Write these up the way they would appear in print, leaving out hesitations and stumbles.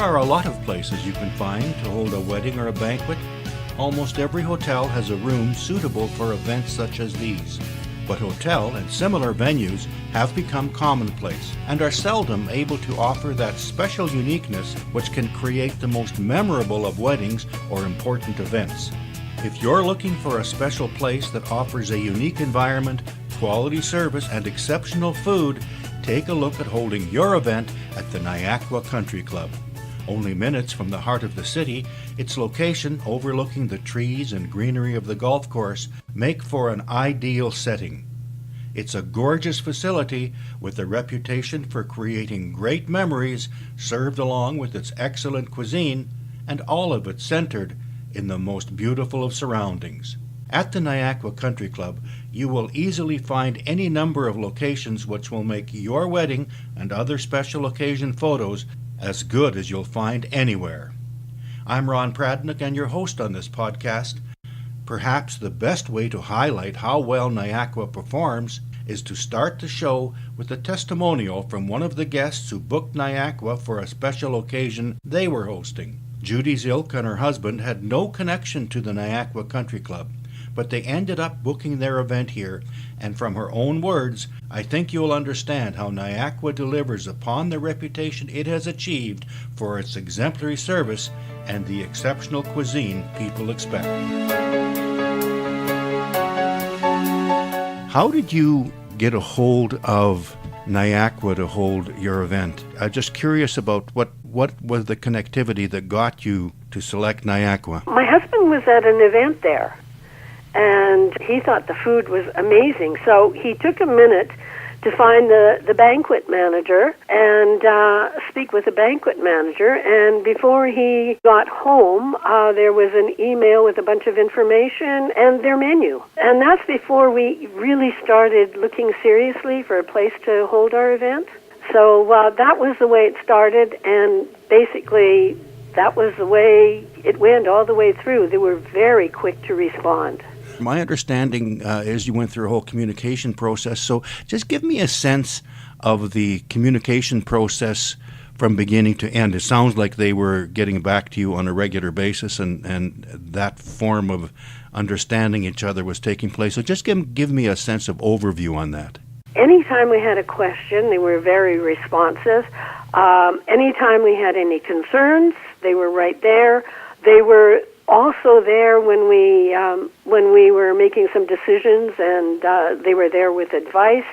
are a lot of places you can find to hold a wedding or a banquet. Almost every hotel has a room suitable for events such as these. But hotel and similar venues have become commonplace and are seldom able to offer that special uniqueness which can create the most memorable of weddings or important events. If you're looking for a special place that offers a unique environment, quality service, and exceptional food, take a look at holding your event at the Niakwa Country Club. Only minutes from the heart of the city, its location overlooking the trees and greenery of the golf course make for an ideal setting. It's a gorgeous facility with a reputation for creating great memories, served along with its excellent cuisine, and all of it centered in the most beautiful of surroundings. At the Niakwa Country Club, you will easily find any number of locations which will make your wedding and other special occasion photos as good as you'll find anywhere. I'm Ron Pradnick and your host on this podcast. Perhaps the best way to highlight how well Niakwa performs is to start the show with a testimonial from one of the guests who booked Niakwa for a special occasion they were hosting. Judy Zilk and her husband had no connection to the Niakwa Country Club, but they ended up booking their event here, and from her own words, I think you'll understand how Niakwa delivers upon the reputation it has achieved for its exemplary service and the exceptional cuisine people expect. How did you get a hold of Niakwa to hold your event? I'm just curious about what was the connectivity that got you to select Niakwa? My husband was at an event there, and he thought the food was amazing. So he took a minute to find the banquet manager and speak with the banquet manager. And before he got home, there was an email with a bunch of information and their menu. And that's before we really started looking seriously for a place to hold our event. So that was the way it started, and basically that was the way it went all the way through. They were very quick to respond. My understanding is you went through a whole communication process, so just give me a sense of the communication process from beginning to end. It sounds like they were getting back to you on a regular basis, and that form of understanding each other was taking place. So just give me a sense of overview on that. Anytime we had a question, they were very responsive. Anytime we had any concerns, they were right there. They were also there when we were making some decisions, and they were there with advice.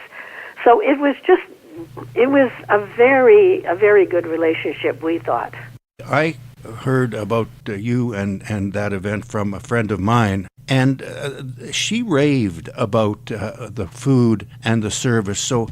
So it was a very good relationship, we thought. I heard about you and that event from a friend of mine, and she raved about the food and the service. So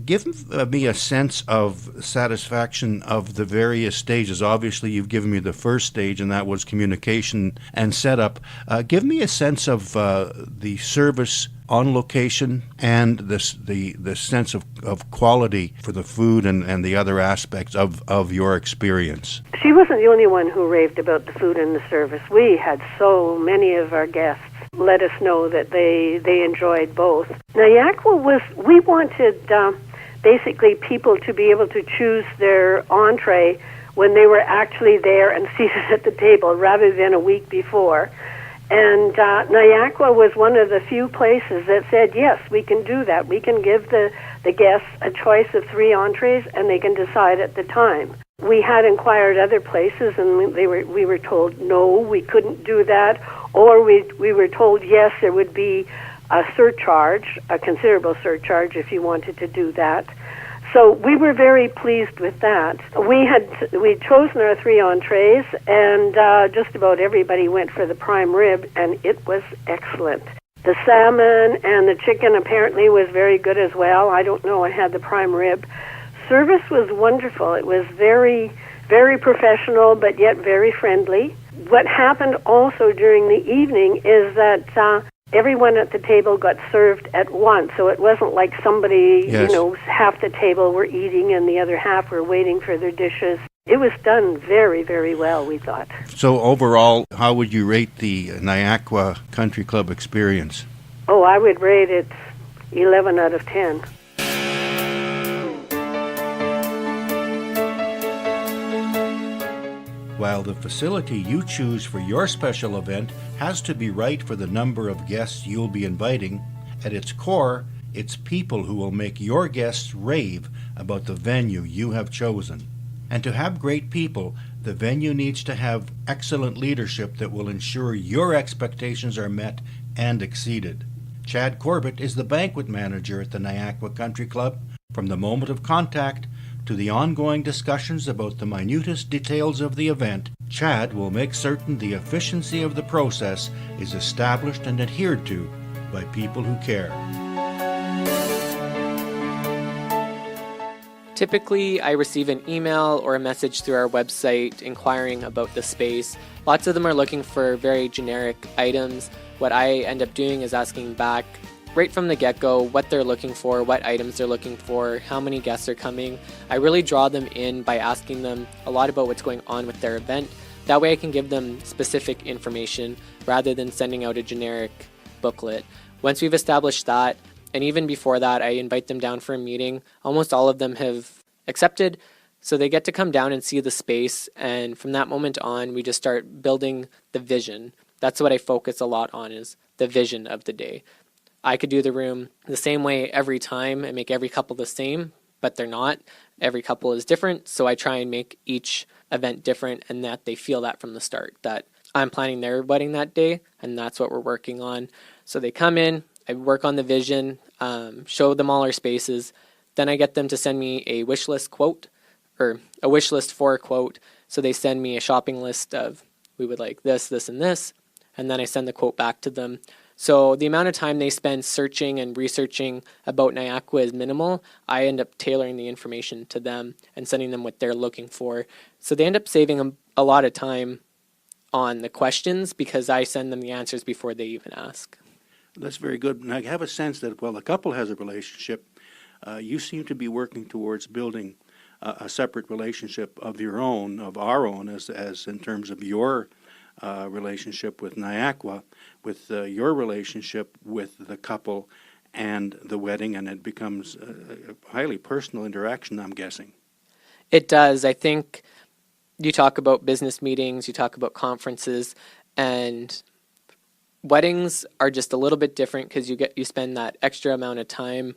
give me a sense of satisfaction of the various stages. Obviously, you've given me the first stage, and that was communication and setup. Give me a sense of the service on location and the sense of quality for the food and the other aspects of your experience. She wasn't the only one who raved about the food and the service. We had so many of our guests let us know that they enjoyed both. We wanted basically people to be able to choose their entree when they were actually there and seated at the table rather than a week before. And Niakwa was one of the few places that said, yes, we can do that. We can give the guests a choice of 3 entrees, and they can decide at the time. We had inquired other places, and we were told, no, we couldn't do that. Or we were told, yes, there would be a surcharge, a considerable surcharge if you wanted to do that. So we were very pleased with that. We'd chosen our 3 entrees, and just about everybody went for the prime rib, and it was excellent. The salmon and the chicken apparently was very good as well. I don't know, I had the prime rib. Service was wonderful. It was very, very professional, but yet very friendly. What happened also during the evening is that everyone at the table got served at once, so it wasn't like somebody, yes, half the table were eating and the other half were waiting for their dishes. It was done very, very well, we thought. So overall, how would you rate the Niakwa Country Club experience? Oh, I would rate it 11 out of 10. While the facility you choose for your special event has to be right for the number of guests you'll be inviting, at its core, it's people who will make your guests rave about the venue you have chosen. And to have great people, the venue needs to have excellent leadership that will ensure your expectations are met and exceeded. Chad Corbett is the banquet manager at the Niakwa Country Club. From the moment of contact to the ongoing discussions about the minutest details of the event, Chad will make certain the efficiency of the process is established and adhered to by people who care. Typically, I receive an email or a message through our website inquiring about the space. Lots of them are looking for very generic items. What I end up doing is asking back right from the get-go what they're looking for, what items they're looking for, how many guests are coming. I really draw them in by asking them a lot about what's going on with their event. That way I can give them specific information rather than sending out a generic booklet. Once we've established that, and even before that, I invite them down for a meeting. Almost all of them have accepted, so they get to come down and see the space, and from that moment on, we just start building the vision. That's what I focus a lot on, is the vision of the day. I could do the room the same way every time and make every couple the same, but they're not. Every couple is different, so I try and make each event different and that they feel that from the start, that I'm planning their wedding that day, and that's what we're working on. So they come in, I work on the vision, show them all our spaces. Then I get them to send me a wish list quote, or a wish list for a quote. So they send me a shopping list of, we would like this, this, and this. And then I send the quote back to them. So the amount of time they spend searching and researching about Niakwa is minimal. I end up tailoring the information to them and sending them what they're looking for. So they end up saving a lot of time on the questions because I send them the answers before they even ask. That's very good. And I have a sense that while the couple has a relationship, you seem to be working towards building a separate relationship of your own, of our own, as in terms of your relationship with Niakwa, with your relationship with the couple and the wedding, and it becomes a highly personal interaction, I'm guessing. It does. I think you talk about business meetings, you talk about conferences, and weddings are just a little bit different because you spend that extra amount of time.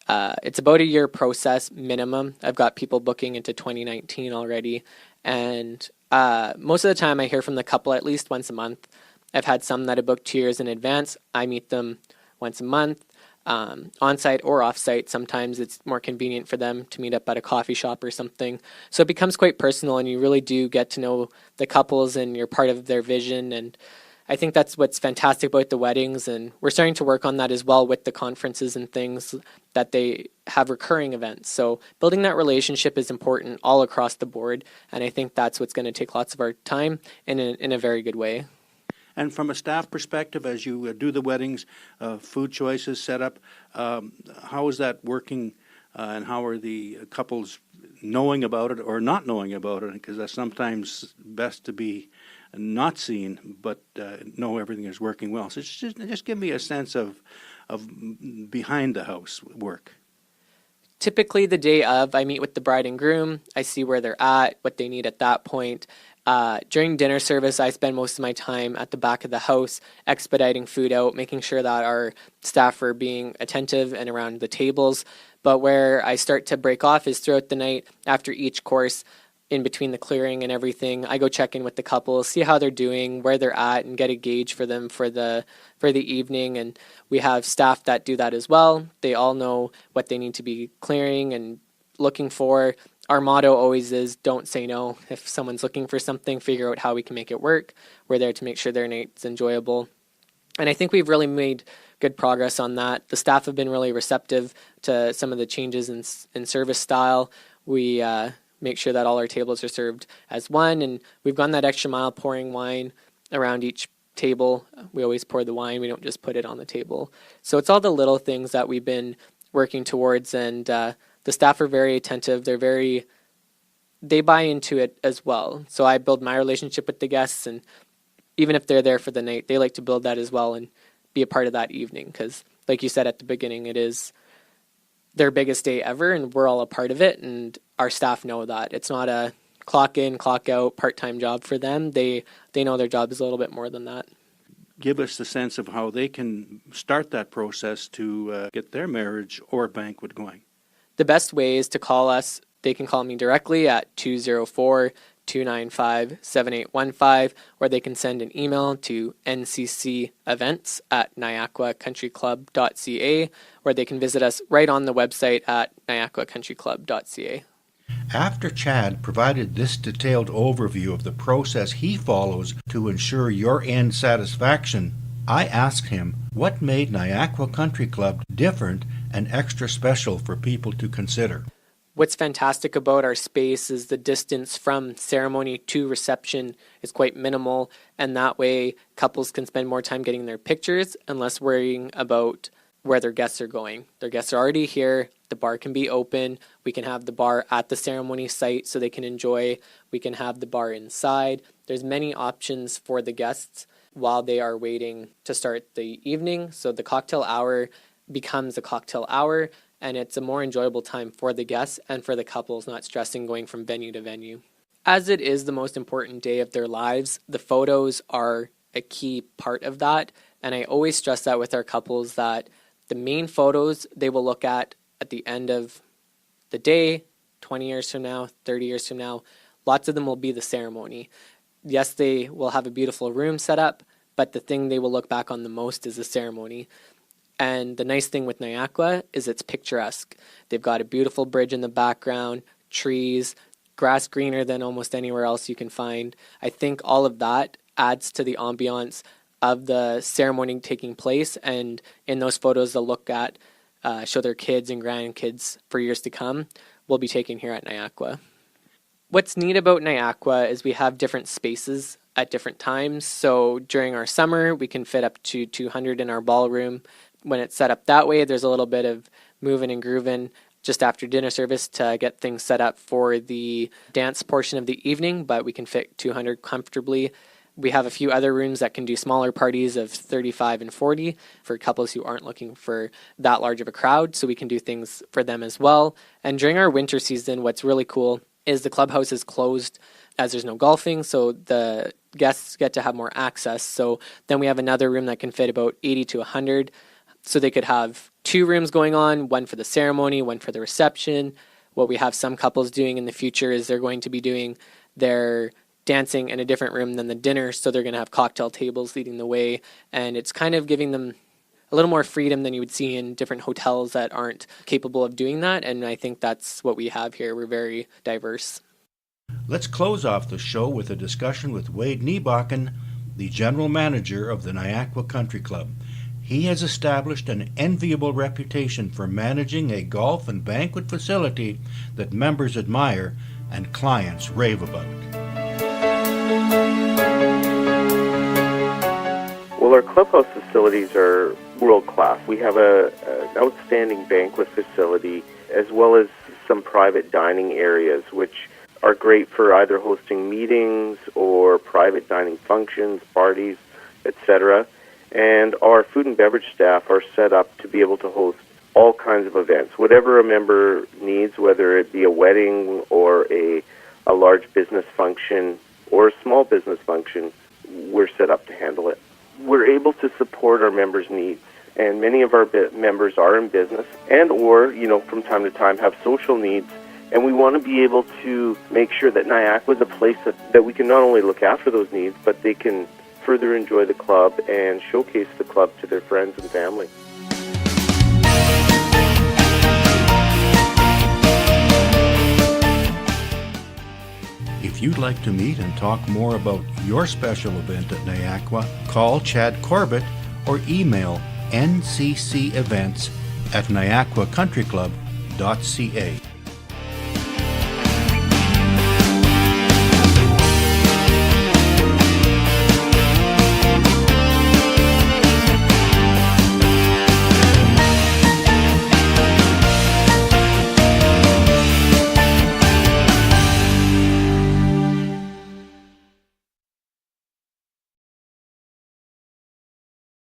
It's about a year process minimum. I've got people booking into 2019 already, and most of the time I hear from the couple at least once a month. I've had some that have booked 2 years in advance. I meet them once a month, on-site or off-site. Sometimes it's more convenient for them to meet up at a coffee shop or something. So it becomes quite personal, and you really do get to know the couples, and you're part of their vision. And I think that's what's fantastic about the weddings, and we're starting to work on that as well with the conferences and things, that they have recurring events. So building that relationship is important all across the board, and I think that's what's going to take lots of our time in a very good way. And from a staff perspective, as you do the weddings, food choices, setup, how is that working, and how are the couples knowing about it or not knowing about it? Because that's sometimes best to be not seen, but know everything is working well. So just give me a sense of behind the house work. Typically the day of, I meet with the bride and groom. I see where they're at, what they need at that point. During dinner service, I spend most of my time at the back of the house, expediting food out, making sure that our staff are being attentive and around the tables. But where I start to break off is throughout the night after each course, in between the clearing and everything. I go check in with the couple, see how they're doing, where they're at, and get a gauge for them for the evening. And we have staff that do that as well. They all know what they need to be clearing and looking for. Our motto always is, don't say no. If someone's looking for something, figure out how we can make it work. We're there to make sure their night's enjoyable. And I think we've really made good progress on that. The staff have been really receptive to some of the changes in service style. We make sure that all our tables are served as one, and we've gone that extra mile pouring wine around each table. We always pour the wine. We don't just put it on the table. So it's all the little things that we've been working towards, and the staff are very attentive. They buy into it as well. So I build my relationship with the guests, and even if they're there for the night, they like to build that as well and be a part of that evening, because like you said at the beginning, it is their biggest day ever, and we're all a part of it, and our staff know that. It's not a clock in, clock out, part-time job for them. They know their job is a little bit more than that. Give us the sense of how they can start that process to get their marriage or banquet going. The best way is to call us. They can call me directly at 204-295-7815, or they can send an email to nccevents@niakwacountryclub.ca, or they can visit us right on the website at niakwacountryclub.ca. After Chad provided this detailed overview of the process he follows to ensure your end satisfaction, I asked him what made Niakwa Country Club different and extra special for people to consider. What's fantastic about our space is the distance from ceremony to reception is quite minimal, and that way couples can spend more time getting their pictures and less worrying about where their guests are going. Their guests are already here. The bar can be open. We can have the bar at the ceremony site so they can enjoy. We can have the bar inside. There's many options for the guests while they are waiting to start the evening. So the cocktail hour becomes a cocktail hour, and it's a more enjoyable time for the guests and for the couples, not stressing going from venue to venue. As it is the most important day of their lives, the photos are a key part of that. And I always stress that with our couples, that the main photos they will look at the end of the day, 20 years from now, 30 years from now. Lots of them will be the ceremony. Yes, they will have a beautiful room set up, but the thing they will look back on the most is the ceremony. And the nice thing with Niakwa is it's picturesque. They've got a beautiful bridge in the background, trees, grass greener than almost anywhere else you can find. I think all of that adds to the ambiance of the ceremony taking place, and in those photos they'll look at, show their kids and grandkids for years to come, will be taken here at Niakwa. What's neat about Niakwa is we have different spaces at different times. So during our summer, we can fit up to 200 in our ballroom. When it's set up that way, there's a little bit of moving and grooving just after dinner service to get things set up for the dance portion of the evening, but we can fit 200 comfortably. We have a few other rooms that can do smaller parties of 35 and 40 for couples who aren't looking for that large of a crowd, so we can do things for them as well. And during our winter season, what's really cool is the clubhouse is closed as there's no golfing, so the guests get to have more access. So then we have another room that can fit about 80 to 100, so they could have 2 rooms going on, one for the ceremony, one for the reception. What we have some couples doing in the future is they're going to be doing their dancing in a different room than the dinner, so they're going to have cocktail tables leading the way, and it's kind of giving them a little more freedom than you would see in different hotels that aren't capable of doing that, and I think that's what we have here. We're very diverse. Let's close off the show with a discussion with Wade Niebakken, the general manager of the Niakwa Country Club. He has established an enviable reputation for managing a golf and banquet facility that members admire and clients rave about. Well, our clubhouse facilities are world-class. We have an outstanding banquet facility as well as some private dining areas, which are great for either hosting meetings or private dining functions, parties, etc. And our food and beverage staff are set up to be able to host all kinds of events. Whatever a member needs, whether it be a wedding or a large business function or a small business function, we're set up to handle it. We're able to support our members' needs, and many of our members are in business and or, from time to time have social needs, and we want to be able to make sure that Niakwa is a place that we can not only look after those needs, but they can further enjoy the club and showcase the club to their friends and family. If you'd like to meet and talk more about your special event at Niakwa, call Chad Corbett or email nccevents@niakwacountryclub.ca.